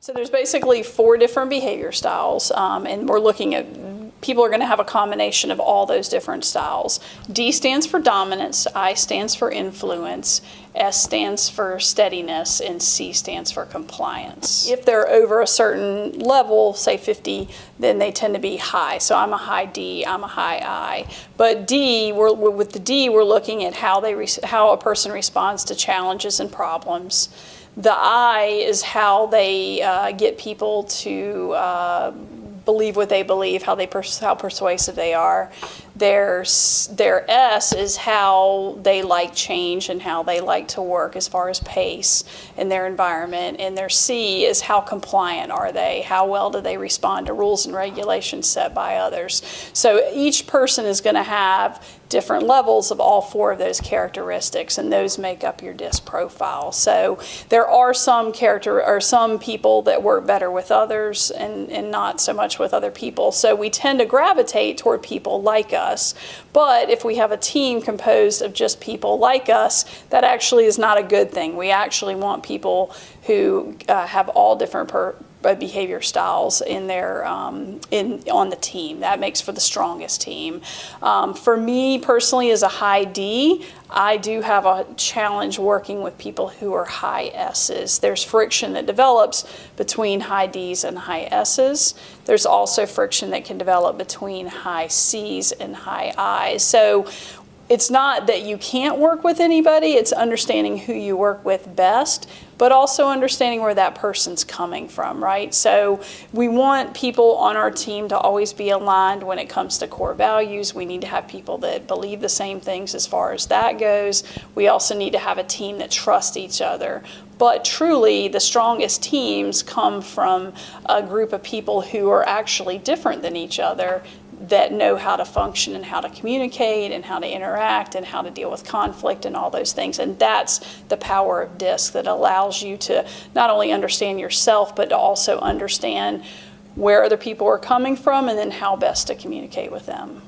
So there's basically 4 different behavior styles, and we're looking at, people are going to have a combination of all those different styles. D stands for dominance, I stands for influence, S stands for steadiness, and C stands for compliance. If they're over a certain level, say 50, then they tend to be high. So I'm a high D, I'm a high I. But D, with the D, we're looking at how a person responds to challenges and problems. The I is how they get people to believe what they believe, how persuasive they are. Their S is how they like change and how they like to work as far as pace in their environment. And their C is how compliant are they, how well do they respond to rules and regulations set by others. So each person is going to have different levels of all 4 of those characteristics, and those make up your DISC profile. So there are some people that work better with others and not so much with other people. So we tend to gravitate toward people like us. But if we have a team composed of just people like us, that actually is not a good thing. We actually want people who have all different behavior styles in their on the team. That makes for the strongest team. For me personally, as a high D, I do have a challenge working with people who are high S's. There's friction that develops between high D's and high S's. There's also friction that can develop between high C's and high I's. So it's not that you can't work with anybody, it's understanding who you work with best, but also understanding where that person's coming from, right? So we want people on our team to always be aligned when it comes to core values. We need to have people that believe the same things as far as that goes. We also need to have a team that trusts each other. But truly, the strongest teams come from a group of people who are actually different than each other, that know how to function and how to communicate and how to interact and how to deal with conflict and all those things. And that's the power of DISC, that allows you to not only understand yourself, but to also understand where other people are coming from and then how best to communicate with them.